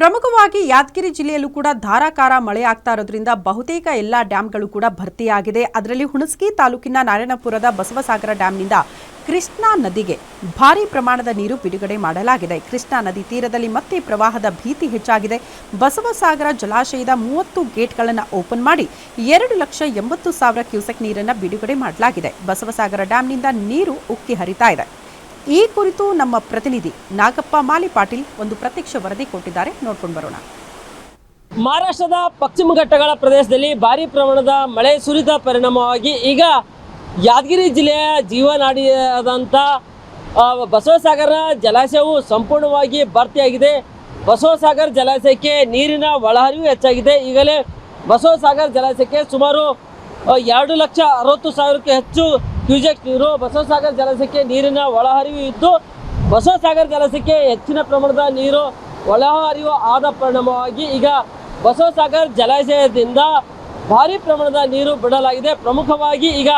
ಪ್ರಮುಖವಾಗಿ ಯಾದಗಿರಿ ಜಿಲ್ಲೆಯಲ್ಲೂ ಕೂಡ ಧಾರಾಕಾರ ಮಳೆ ಆಗ್ತಾ ಇರೋದ್ರಿಂದ ಬಹುತೇಕ ಎಲ್ಲ ಡ್ಯಾಂಗಳು ಕೂಡ ಭರ್ತಿಯಾಗಿದೆ. ಅದರಲ್ಲಿ ಹುಣಸಗಿ ತಾಲೂಕಿನ ನಾರಾಯಣಪುರದ ಬಸವಸಾಗರ ಡ್ಯಾಂನಿಂದ ಕೃಷ್ಣಾ ನದಿಗೆ ಭಾರೀ ಪ್ರಮಾಣದ ನೀರು ಬಿಡುಗಡೆ ಮಾಡಲಾಗಿದೆ. ಕೃಷ್ಣಾ ನದಿ ತೀರದಲ್ಲಿ ಮತ್ತೆ ಪ್ರವಾಹದ ಭೀತಿ ಹೆಚ್ಚಾಗಿದೆ. ಬಸವಸಾಗರ ಜಲಾಶಯದ 30 ಗೇಟ್ಗಳನ್ನು ಓಪನ್ ಮಾಡಿ 2,80,000 ಕ್ಯೂಸೆಕ್ ನೀರನ್ನು ಬಿಡುಗಡೆ ಮಾಡಲಾಗಿದೆ. ಬಸವಸಾಗರ ಡ್ಯಾಂನಿಂದ ನೀರು ಉಕ್ಕಿ ಹರಿತಾ ಇದೆ. ಈ ಕುರಿತು ನಮ್ಮ ಪ್ರತಿನಿಧಿ ನಾಗಪ್ಪ ಮಾಲಿ ಪಾಟೀಲ್ ಒಂದು ಪ್ರತ್ಯಕ್ಷ ವರದಿ ಕೊಟ್ಟಿದ್ದಾರೆ, ನೋಡ್ಕೊಂಡು ಬರೋಣ. ಮಹಾರಾಷ್ಟ್ರದ ಪಶ್ಚಿಮ ಘಟ್ಟಗಳ ಪ್ರದೇಶದಲ್ಲಿ ಭಾರೀ ಪ್ರಮಾಣದ ಮಳೆ ಸುರಿದ ಪರಿಣಾಮವಾಗಿ ಈಗ ಯಾದಗಿರಿ ಜಿಲ್ಲೆಯ ಜೀವನಾಡಿಯಾದಂಥ ಬಸವಸಾಗರ ಜಲಾಶಯವು ಸಂಪೂರ್ಣವಾಗಿ ಭರ್ತಿಯಾಗಿದೆ. ಬಸವಸಾಗರ ಜಲಾಶಯಕ್ಕೆ ನೀರಿನ ಒಳಹರಿವು ಹೆಚ್ಚಾಗಿದೆ. ಈಗಲೇ ಬಸವಸಾಗರ ಜಲಾಶಯಕ್ಕೆ ಸುಮಾರು 2,60,000ಕ್ಕೂ ಹೆಚ್ಚು ಕ್ಯೂಸೆಕ್ ನೀರು ಬಸವಸಾಗರ ಜಲಾಶಯಕ್ಕೆ ನೀರಿನ ಒಳಹರಿವು ಇದ್ದು, ಬಸವಸಾಗರ ಜಲಾಶಯಕ್ಕೆ ಹೆಚ್ಚಿನ ಪ್ರಮಾಣದ ನೀರು ಒಳಹರಿವು ಆದ ಪರಿಣಾಮವಾಗಿ ಈಗ ಬಸವಸಾಗರ ಜಲಾಶಯದಿಂದ ಭಾರೀ ಪ್ರಮಾಣದ ನೀರು ಬಿಡಲಾಗಿದೆ. ಪ್ರಮುಖವಾಗಿ ಈಗ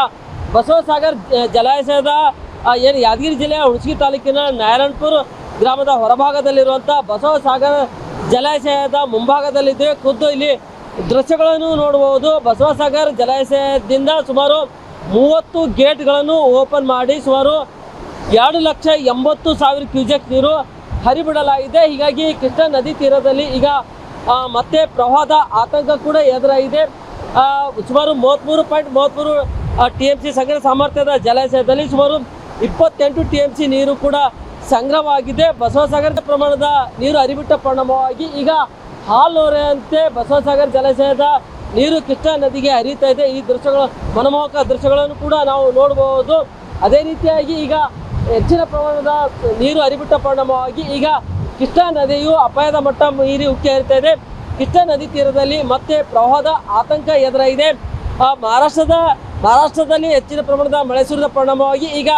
ಬಸವಸಾಗರ ಜಲಾಶಯದ ಏನು ಯಾದಗಿರಿ ಜಿಲ್ಲೆಯ ಹುಣಸಗಿ ತಾಲೂಕಿನ ನಾರಾಯಣಪುರ ಗ್ರಾಮದ ಹೊರಭಾಗದಲ್ಲಿರುವಂಥ ಬಸವಸಾಗರ ಜಲಾಶಯದ ಮುಂಭಾಗದಲ್ಲಿದೆ. ಖುದ್ದು ಇಲ್ಲಿ ದೃಶ್ಯಗಳನ್ನು ನೋಡಬಹುದು. ಬಸವಸಾಗರ ಜಲಾಶಯದಿಂದ ಸುಮಾರು 30 ಗೇಟ್ಗಳನ್ನು ಓಪನ್ ಮಾಡಿ ಸುಮಾರು 2,80,000 ಕ್ಯೂಸೆಕ್ ನೀರು ಹರಿಬಿಡಲಾಗಿದೆ. ಹೀಗಾಗಿ ಕೃಷ್ಣಾ ನದಿ ತೀರದಲ್ಲಿ ಈಗ ಮತ್ತೆ ಪ್ರವಾಹದ ಆತಂಕ ಕೂಡ ಎದುರಾಗಿದೆ. ಸುಮಾರು 33.33 TMC ಸಂಗ್ರಹ ಸಾಮರ್ಥ್ಯದ ಜಲಾಶಯದಲ್ಲಿ ಸುಮಾರು 28 TMC ನೀರು ಕೂಡ ಸಂಗ್ರಹವಾಗಿದೆ. ಬಸವಸಾಗರ ಪ್ರಮಾಣದ ನೀರು ಹರಿಬಿಟ್ಟ ಪರಿಣಾಮವಾಗಿ ಈಗ ಹಾಲೋರೆಯಂತೆ ಬಸವಸಾಗರ ಜಲಾಶಯದ ನೀರು ಕೃಷ್ಣಾ ನದಿಗೆ ಹರಿತಾ ಇದೆ. ಈ ದೃಶ್ಯಗಳು ಮನಮೋಹಕ ದೃಶ್ಯಗಳನ್ನು ಕೂಡ ನಾವು ನೋಡಬಹುದು. ಅದೇ ರೀತಿಯಾಗಿ ಈಗ ಹೆಚ್ಚಿನ ಪ್ರಮಾಣದ ನೀರು ಹರಿಬಿಟ್ಟ ಪರಿಣಾಮವಾಗಿ ಈಗ ಕೃಷ್ಣಾ ನದಿಯು ಅಪಾಯದ ಮಟ್ಟ ಮೀರಿ ಉಕ್ಕಿ ಹರಿತಾ ಇದೆ. ಕೃಷ್ಣಾ ನದಿ ತೀರದಲ್ಲಿ ಮತ್ತೆ ಪ್ರವಾಹದ ಆತಂಕ ಎದುರಾಗಿದೆ. ಮಹಾರಾಷ್ಟ್ರದಲ್ಲಿ ಹೆಚ್ಚಿನ ಪ್ರಮಾಣದ ಮಳೆ ಸುರಿದ ಪರಿಣಾಮವಾಗಿ ಈಗ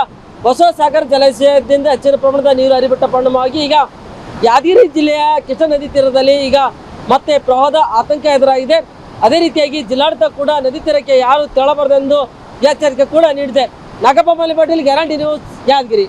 ಬಸವಸಾಗರ ಜಲಾಶಯದಿಂದ ಹೆಚ್ಚಿನ ಪ್ರಮಾಣದ ನೀರು ಹರಿಬಿಟ್ಟ ಪರಿಣಾಮವಾಗಿ ಈಗ ಯಾದಗಿರಿ ಜಿಲ್ಲೆಯ ಕೃಷ್ಣಾ ನದಿ ತೀರದಲ್ಲಿ ಈಗ ಮತ್ತೆ ಪ್ರವಾಹದ ಆತಂಕ ಎದುರಾಗಿದೆ. ಅದೇ ರೀತಿಯಾಗಿ ಜಿಲ್ಲಾಡಳಿತ ಕೂಡ ನದಿ ತೀರಕ್ಕೆ ಯಾರು ತೆರಳಬಾರದೆಂದು ಎಚ್ಚರಿಕೆ ಕೂಡ ನೀಡಿದೆ. ನಾಗಪ್ಪ ಮಾಲಿ ಪಾಟೀಲ್, ಗ್ಯಾರಂಟಿ ನ್ಯೂಸ್, ಯಾದಗಿರಿ.